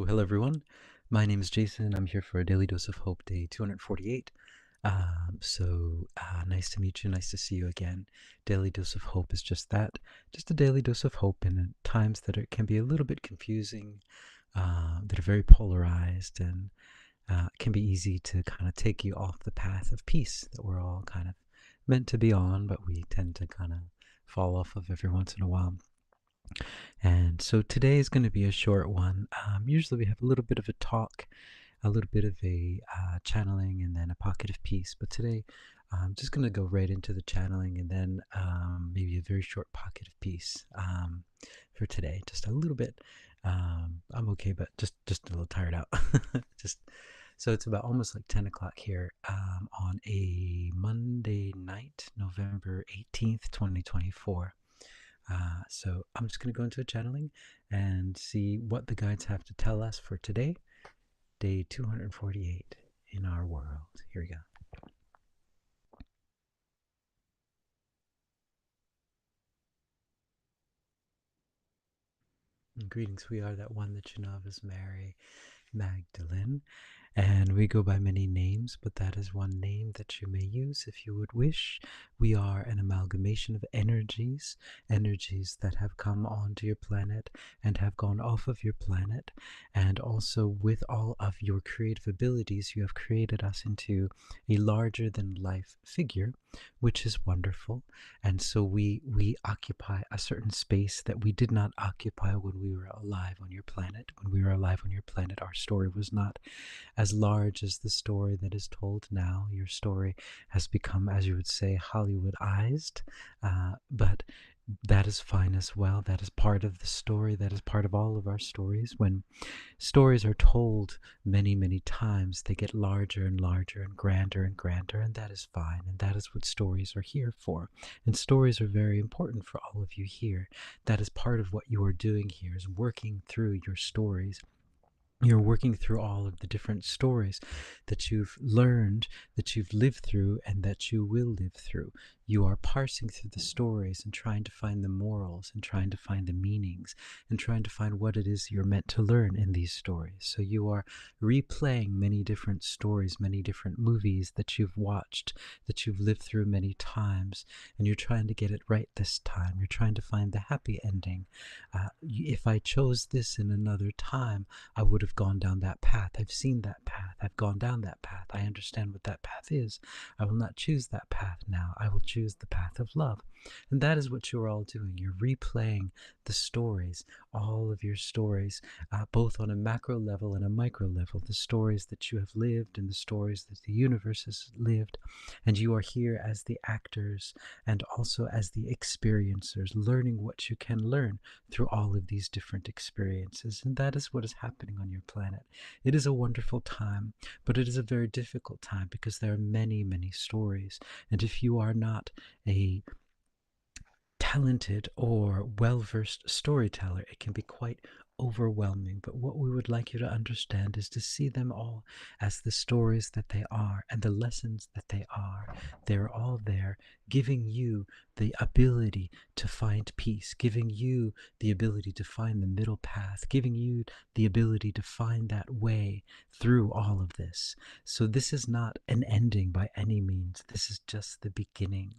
Hello everyone. My name is Jason. I'm here for a Daily Dose of Hope Day 248. Nice to meet you. Nice to see you again. Daily Dose of Hope is just that, just a daily dose of hope in times that it can be a little bit confusing, that are very polarized, and it can be easy to kind of take you off the path of peace that we're all kind of meant to be on, but we tend to kind of fall off of every once in a while. And so today is going to be a short one. Usually we have a little bit of a talk, a little bit of a channeling, and then a pocket of peace. But today I'm just going to go right into the channeling and then maybe a very short pocket of peace for today. Just a little bit. I'm okay, but just a little tired out. just So it's about almost like 10 o'clock here on a Monday night, November 18th, 2024. So I'm just going to go into a channeling and see what the guides have to tell us for today, day 248 in our world. Here we go. And greetings, we are that one that you know of as Mary Magdalene, and we go by many names, but that is one name that you may use if you would wish. We are an amalgamation of energies, energies that have come onto your planet and have gone off of your planet, and also with all of your creative abilities, you have created us into a larger than life figure, which is wonderful. And so we occupy a certain space that we did not occupy when we were alive on your planet. When we were alive on your planet, our story was not as large as the story that is told now. Your story has become, as you would say, Hollywoodized, but that is fine as well. That is part of the story. That is part of all of our stories. When stories are told many, many times, they get larger and larger and grander, and that is fine. And that is what stories are here for. And stories are very important for all of you here. That is part of what you are doing here, is working through your stories. You're working through all of the different stories that you've learned, that you've lived through, and that you will live through. You are parsing through the stories and trying to find the morals and trying to find the meanings and trying to find what it is you're meant to learn in these stories. So you are replaying many different stories, many different movies that you've watched, that you've lived through many times, and you're trying to get it right this time. You're trying to find the happy ending. If I chose this in another time, I would have gone down that path. I've seen that path. I've gone down that path. I understand what that path is. I will not choose that path now. I will choose the path of love. And that is what you're all doing. You're replaying the stories, all of your stories, both on a macro level and a micro level, the stories that you have lived and the stories that the universe has lived. And you are here as the actors and also as the experiencers, learning what you can learn through all of these different experiences. And that is what is happening on your planet. It is a wonderful time, but it is a very difficult time because there are many, many stories. And if you are not a talented or well-versed storyteller, it can be quite overwhelming. But what we would like you to understand is to see them all as the stories that they are and the lessons that they are. They're all there, giving you the ability to find peace, giving you the ability to find the middle path, giving you the ability to find that way through all of this. So this is not an ending by any means. This is just the beginning.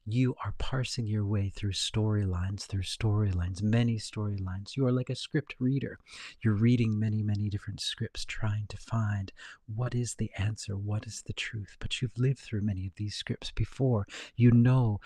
You are parsing your way through storylines, many storylines. You are like a script reader. You're reading many, many different scripts, trying to find what is the answer, what is the truth. But you've lived through many of these scripts before. You know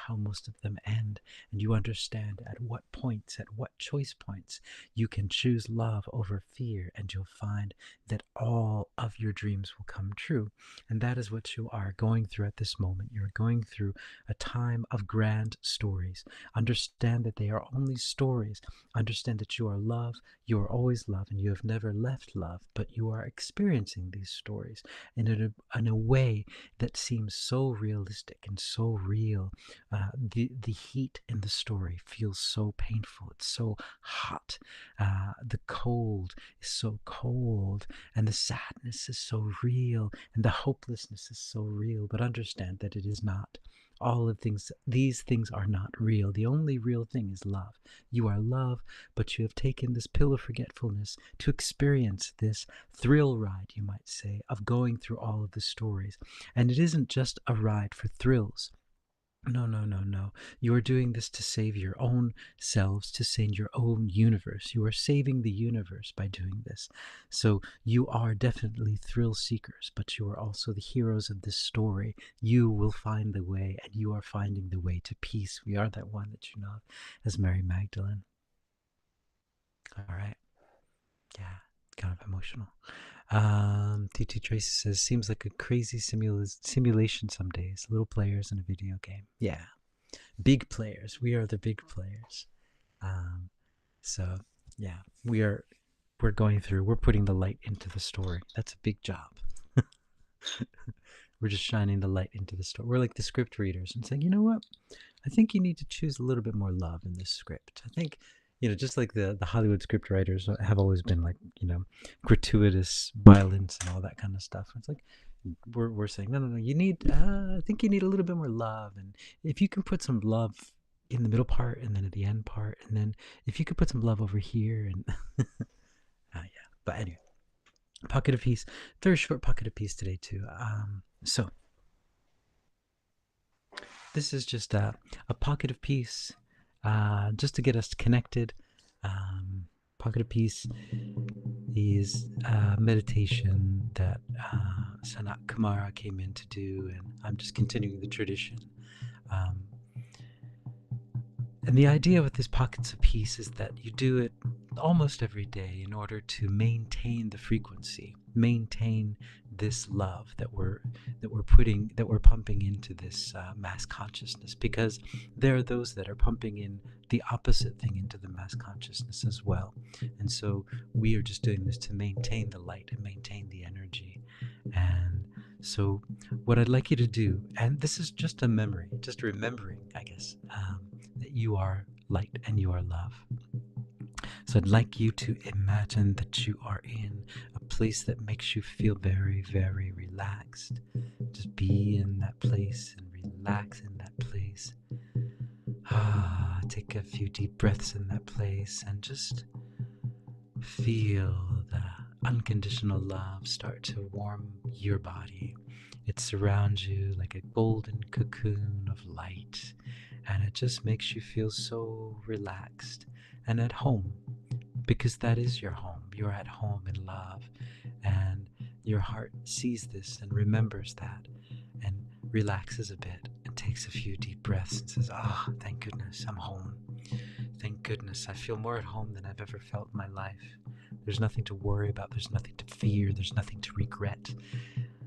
how most of them end, and you understand at what points, at what choice points, you can choose love over fear, and you'll find that all of your dreams will come true. And that is what you are going through at this moment. You're going through a time of grand stories. Understand that they are only stories. Understand that you are love, you are always love, and you have never left love, but you are experiencing these stories in a way that seems so realistic and so real. The heat in the story feels so painful. It's so hot. The cold is so cold, and the sadness is so real, and the hopelessness is so real. But understand that it is not. All of these things are not real. The only real thing is love. You are love, but you have taken this pill of forgetfulness to experience this thrill ride, you might say, of going through all of the stories. And it isn't just a ride for thrills. No, no, no, no. You are doing this to save your own selves, to save your own universe. You are saving the universe by doing this. So you are definitely thrill seekers, but you are also the heroes of this story. You will find the way, and you are finding the way to peace. We are that one that you know as Mary Magdalene. All right. Yeah, kind of emotional. TT Tracy says, seems like a crazy simulation some days. Little players in a video game. Yeah, big players. We are the big players. Um, so yeah, we're going through. We're putting the light into the story. That's a big job. We're just shining the light into the story. We're like the script readers and saying, you know what? I think you need to choose a little bit more love in this script. I think, just like the Hollywood script writers have always been like, gratuitous violence and all that kind of stuff. It's like we're saying, no, no, no. You need. I think you need a little bit more love, and if you can put some love in the middle part, and then at the end part, and then if you could put some love over here, and yeah. But anyway, pocket of peace. Very short pocket of peace today too. So this is just a pocket of peace, just to get us connected. Pocket of peace is a meditation that Sanat Kumara came in to do, and I'm just continuing the tradition. And the idea with these pockets of peace is that you do it almost every day in order to maintain the frequency, maintain this love that we're pumping into this mass consciousness, because there are those that are pumping in the opposite thing into the mass consciousness as well. And so we are just doing this to maintain the light and maintain the energy. And so what I'd like you to do, and this is just a memory, just remembering, I guess, that you are light and you are love. So I'd like you to imagine that you are in a place that makes you feel very, very relaxed. Just be in that place and relax in that place. Take a few deep breaths in that place and just feel the unconditional love start to warm your body. It surrounds you like a golden cocoon of light, and it just makes you feel so relaxed and at home, because that is your home. You're at home in love, and your heart sees this and remembers that and relaxes a bit and takes a few deep breaths and says, thank goodness I'm home. Thank goodness I feel more at home than I've ever felt in my life. There's nothing to worry about. There's nothing to fear. There's nothing to regret.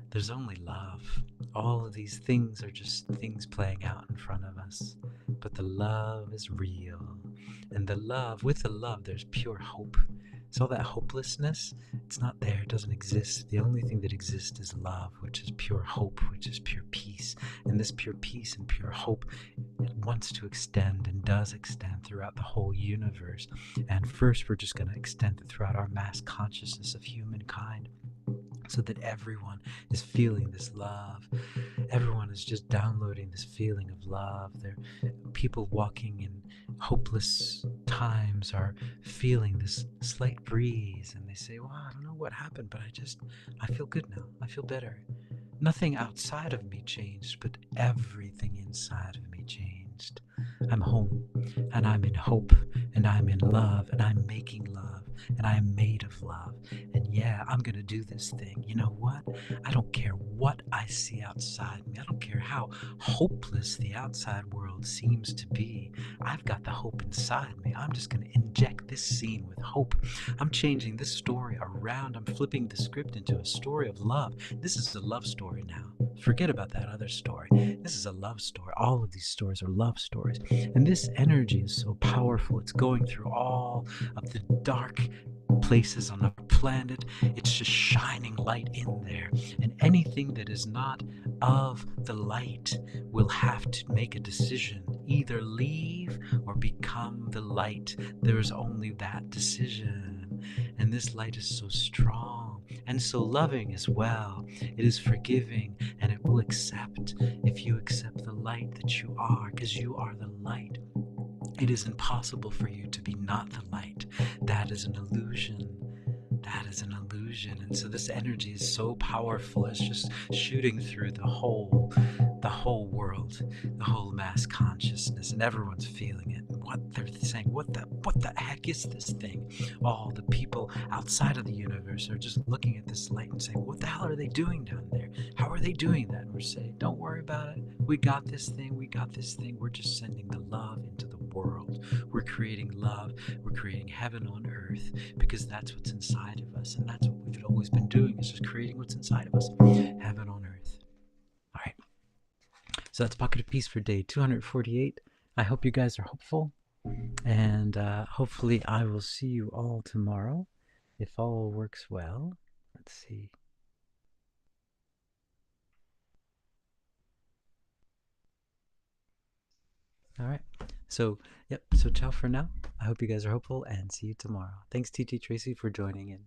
There's only love. All of these things are just things playing out in front of us. But the love is real. And with the love, there's pure hope. So all that hopelessness, it's not there. It doesn't exist. The only thing that exists is love, which is pure hope, which is pure peace. And this pure peace and pure hope, it wants to extend and does extend throughout the whole universe. And first, we're just going to extend it throughout our mass consciousness of humankind, so that everyone is feeling this love. Everyone is just downloading this feeling of love. People walking in hopeless times are feeling this slight breeze, and they say, well, I don't know what happened, but I feel good now. I feel better. Nothing outside of me changed, but everything inside of me changed. I'm home, and I'm in hope, and I'm in love, and I'm making love, and I'm made of love. And yeah, I'm going to do this thing. You know what? I don't care what I see outside me. I don't care how hopeless the outside world seems to be. I've got the hope inside me. I'm just going to inject this scene with hope. I'm changing this story around. I'm flipping the script into a story of love. This is a love story now. Forget about that other story. This is a love story. All of these stories are love stories. And this energy is so powerful. It's going through all of the dark places on the planet. It's just shining light in there. And anything that is not of the light will have to make a decision. Either leave or become the light. There's only that decision. And this light is so strong and so loving as well. It is forgiving, and it will accept if you accept the light that you are, because you are the light. It is impossible for you to be not the light. That is an illusion. That is an illusion. And so this energy is so powerful. It's just shooting through the whole world, the whole mass consciousness, and everyone's feeling it. What they're saying, what the heck is this thing? All the people outside of the universe are just looking at this light and saying, what the hell are they doing down there? How are they doing that? And we're saying, don't worry about it. We got this thing. We got this thing. We're just sending the love into the world. We're creating love. We're creating heaven on earth, because that's what's inside of us, and that's what we've always been doing, is just creating what's inside of us, heaven on earth. All right, so that's Pocket of Peace for day 248. I hope you guys are hopeful, and hopefully I will see you all tomorrow if all works well. Let's see. All right, so yep, so ciao for now. I hope you guys are hopeful, and see you tomorrow. Thanks, TT Tracy, for joining in.